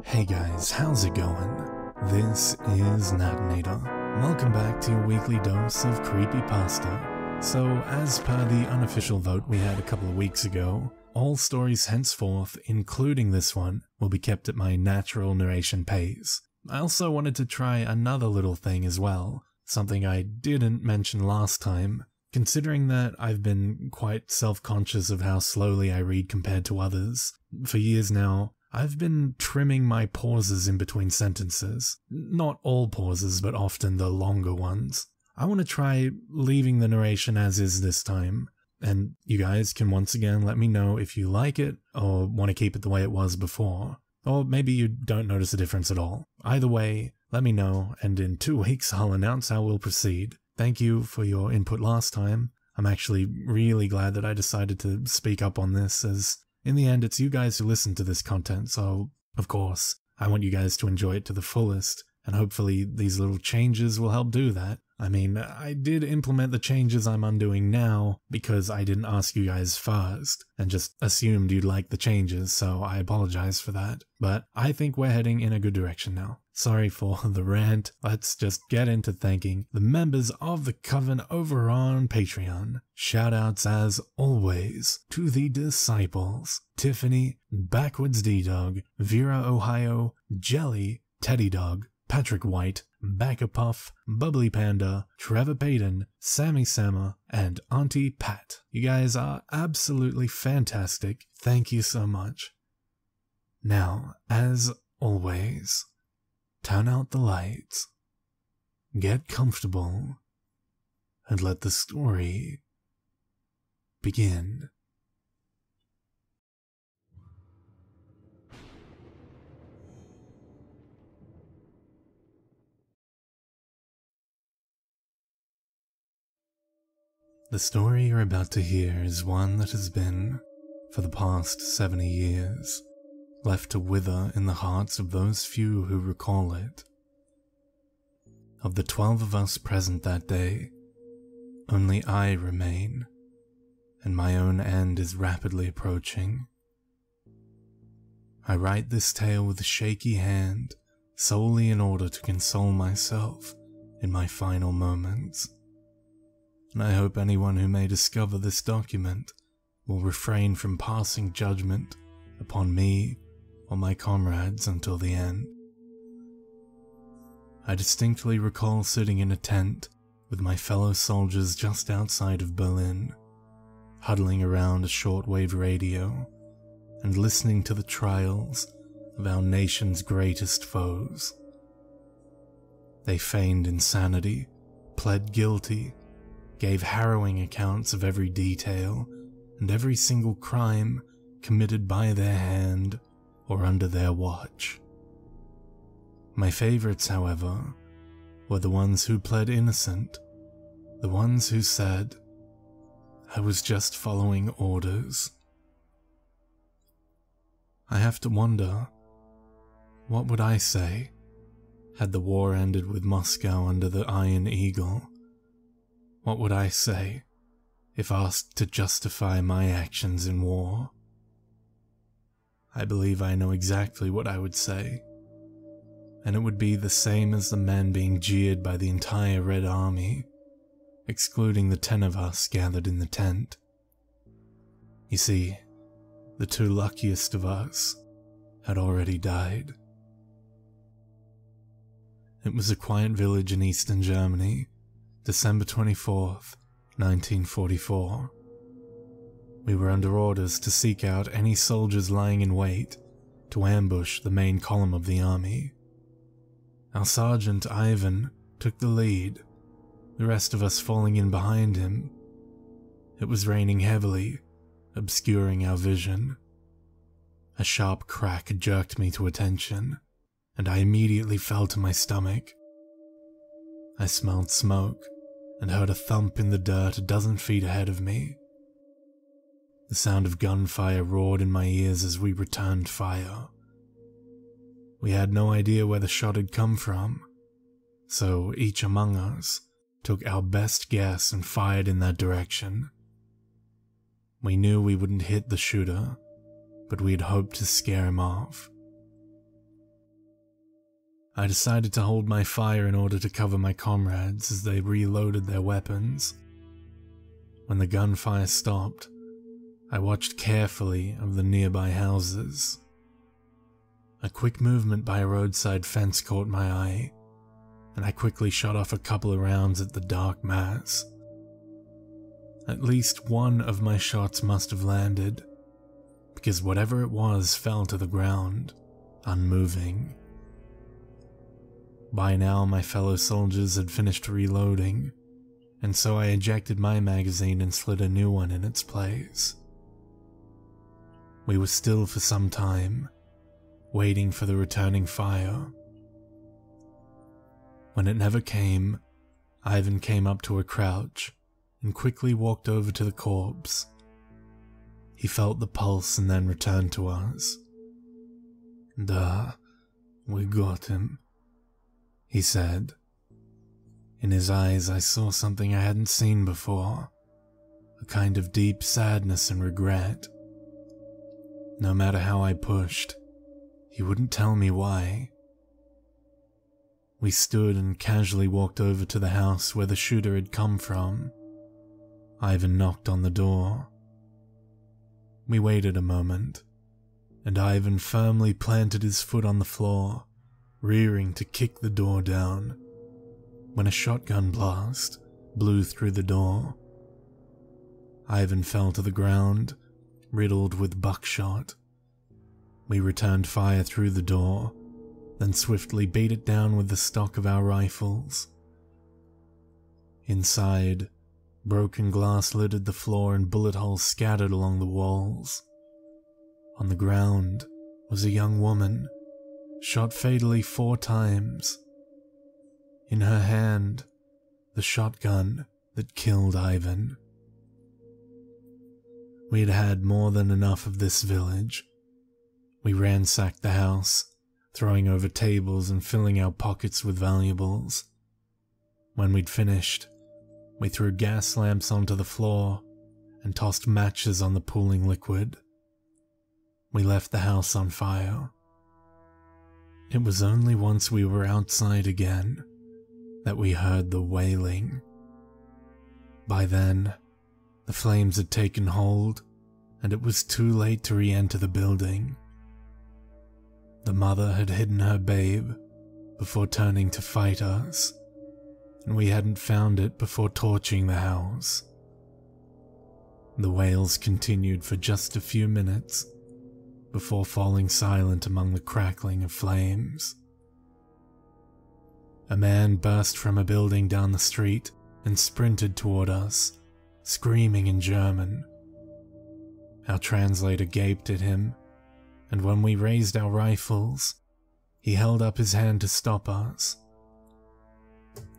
Hey guys, how's it going? This is Natinator. Welcome back to your weekly dose of Creepypasta. So, as per the unofficial vote we had a couple of weeks ago, all stories henceforth, including this one, will be kept at my natural narration pace. I also wanted to try another little thing as well, something I didn't mention last time. Considering that I've been quite self-conscious of how slowly I read compared to others, for years now, I've been trimming my pauses in between sentences. Not all pauses, but often the longer ones. I want to try leaving the narration as is this time, and you guys can once again let me know if you like it or want to keep it the way it was before. Or maybe you don't notice a difference at all. Either way, let me know, and in 2 weeks I'll announce how we'll proceed. Thank you for your input last time. I'm actually really glad that I decided to speak up on this, as in the end it's you guys who listen to this content, so of course I want you guys to enjoy it to the fullest, and hopefully these little changes will help do that. I mean, I did implement the changes I'm undoing now because I didn't ask you guys first, and just assumed you'd like the changes, so I apologize for that. But I think we're heading in a good direction now. Sorry for the rant, let's just get into thanking the members of the Coven over on Patreon. Shoutouts as always to the Disciples, Tiffany, Backwards D-Dog, Vera Ohio, Jelly, Teddy Dog, Patrick White, Backa Puff, Bubbly Panda, Trevor Payton, Sammy Sammer, and Auntie Pat. You guys are absolutely fantastic. Thank you so much. Now, as always, turn out the lights, get comfortable, and let the story begin. The story you're about to hear is one that has been, for the past 70 years, left to wither in the hearts of those few who recall it. Of the 12 of us present that day, only I remain, and my own end is rapidly approaching. I write this tale with a shaky hand, solely in order to console myself in my final moments. And I hope anyone who may discover this document will refrain from passing judgment upon me or my comrades until the end. I distinctly recall sitting in a tent with my fellow soldiers just outside of Berlin, huddling around a shortwave radio and listening to the trials of our nation's greatest foes. They feigned insanity, pled guilty, gave harrowing accounts of every detail and every single crime committed by their hand or under their watch. My favorites, however, were the ones who pled innocent, the ones who said, "I was just following orders." I have to wonder, what would I say had the war ended with Moscow under the Iron Eagle? What would I say if asked to justify my actions in war? I believe I know exactly what I would say, and it would be the same as the men being jeered by the entire Red Army, excluding the 10 of us gathered in the tent. You see, the 2 luckiest of us had already died. It was a quiet village in eastern Germany, December 24th, 1944. We were under orders to seek out any soldiers lying in wait to ambush the main column of the army. Our sergeant, Ivan, took the lead, the rest of us falling in behind him. It was raining heavily, obscuring our vision. A sharp crack jerked me to attention, and I immediately fell to my stomach. I smelled smoke and heard a thump in the dirt a dozen feet ahead of me. The sound of gunfire roared in my ears as we returned fire. We had no idea where the shot had come from, so each among us took our best guess and fired in that direction. We knew we wouldn't hit the shooter, but we had hoped to scare him off. I decided to hold my fire in order to cover my comrades as they reloaded their weapons. When the gunfire stopped, I watched carefully of the nearby houses. A quick movement by a roadside fence caught my eye, and I quickly shot off a couple of rounds at the dark mass. At least one of my shots must have landed, because whatever it was fell to the ground, unmoving. By now my fellow soldiers had finished reloading, and so I ejected my magazine and slid a new one in its place. We were still for some time, waiting for the returning fire. When it never came, Ivan came up to a crouch and quickly walked over to the corpse. He felt the pulse and then returned to us. "Duh, we got him," he said. In his eyes I saw something I hadn't seen before, a kind of deep sadness and regret. No matter how I pushed, he wouldn't tell me why. We stood and casually walked over to the house where the shooter had come from. Ivan knocked on the door. We waited a moment, and Ivan firmly planted his foot on the floor, rearing to kick the door down, when a shotgun blast blew through the door. Ivan fell to the ground, riddled with buckshot. We returned fire through the door, then swiftly beat it down with the stock of our rifles. Inside, broken glass littered the floor and bullet holes scattered along the walls. On the ground was a young woman, shot fatally 4 times. In her hand, the shotgun that killed Ivan. We had had more than enough of this village. We ransacked the house, throwing over tables and filling our pockets with valuables. When we'd finished, we threw gas lamps onto the floor and tossed matches on the pooling liquid. We left the house on fire. It was only once we were outside again that we heard the wailing. By then, the flames had taken hold, and it was too late to re-enter the building. The mother had hidden her babe before turning to fight us, and we hadn't found it before torching the house. The wails continued for just a few minutes before falling silent among the crackling of flames. A man burst from a building down the street and sprinted toward us, screaming in German. Our translator gaped at him, and when we raised our rifles, he held up his hand to stop us.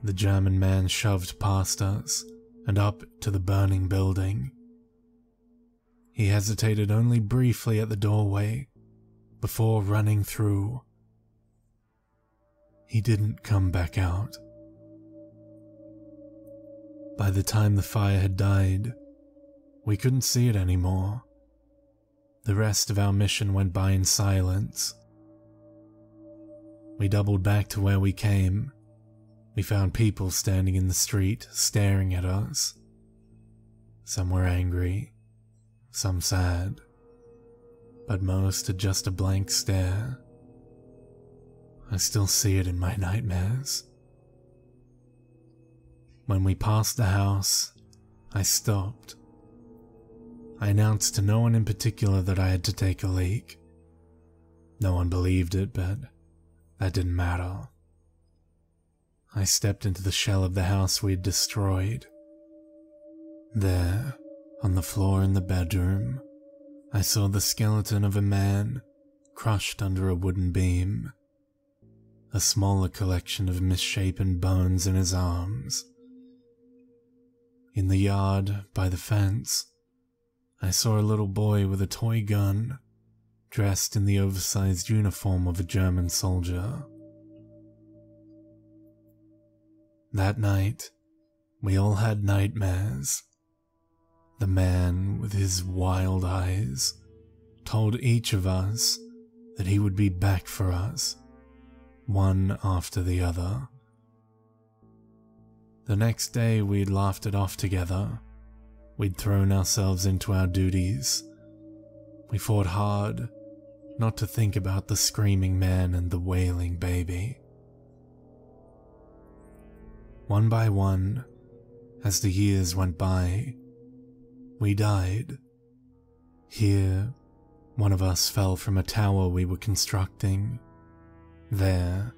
The German man shoved past us and up to the burning building. He hesitated only briefly at the doorway before running through. He didn't come back out. By the time the fire had died, we couldn't see it anymore. The rest of our mission went by in silence. We doubled back to where we came. We found people standing in the street, staring at us. Some were angry, some sad, but most had just a blank stare. I still see it in my nightmares. When we passed the house, I stopped. I announced to no one in particular that I had to take a leak. No one believed it, but that didn't matter. I stepped into the shell of the house we had destroyed. There, on the floor in the bedroom, I saw the skeleton of a man crushed under a wooden beam. A smaller collection of misshapen bones in his arms. In the yard, by the fence, I saw a little boy with a toy gun, dressed in the oversized uniform of a German soldier. That night, we all had nightmares. The man with his wild eyes told each of us that he would be back for us, one after the other. The next day we'd laughed it off together. We'd thrown ourselves into our duties. We fought hard not to think about the screaming man and the wailing baby. One by one, as the years went by, we died. Here, one of us fell from a tower we were constructing. There,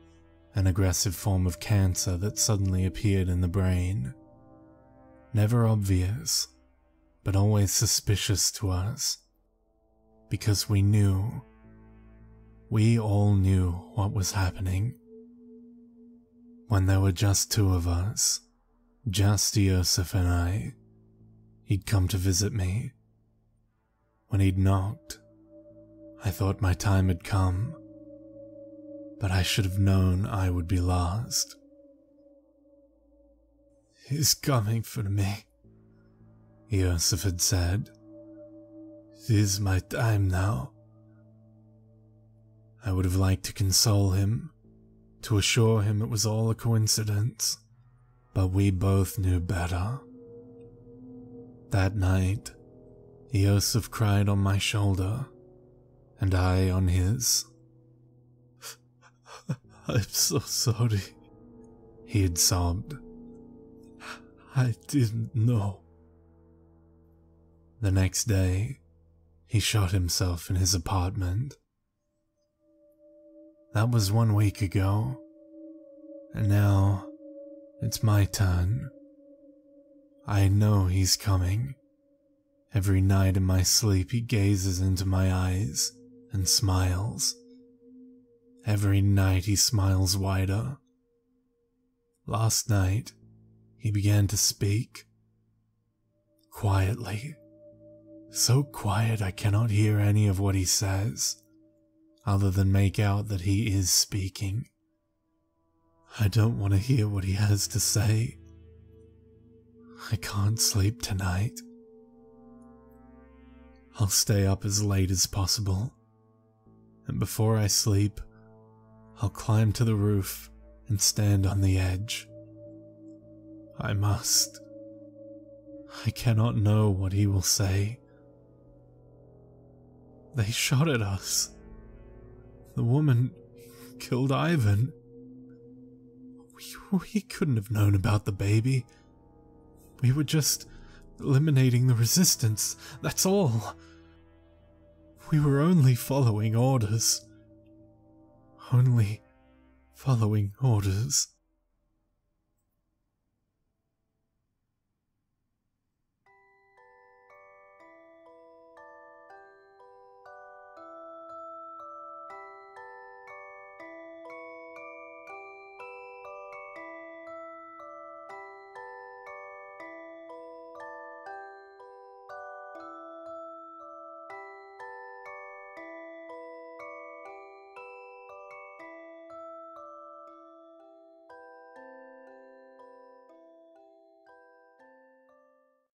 an aggressive form of cancer that suddenly appeared in the brain. Never obvious, but always suspicious to us. Because we all knew what was happening. When there were just two of us, just Joseph and I, he'd come to visit me. When he'd knocked, I thought my time had come, but I should have known I would be last. "He's coming for me," Joseph had said. "It is my time now." I would have liked to console him, to assure him it was all a coincidence, but we both knew better. That night, Joseph cried on my shoulder, and I on his. "I'm so sorry," he had sobbed. "I didn't know." The next day, he shot himself in his apartment. That was 1 week ago, and now it's my turn. I know he's coming. Every night in my sleep he gazes into my eyes and smiles. Every night he smiles wider. Last night, he began to speak. Quietly. So quiet I cannot hear any of what he says, other than make out that he is speaking. I don't want to hear what he has to say. I can't sleep tonight. I'll stay up as late as possible, and before I sleep, I'll climb to the roof and stand on the edge. I must. I cannot know what he will say. They shot at us. The woman killed Ivan. We couldn't have known about the baby. We were just eliminating the resistance, that's all. We were only following orders. Only following orders.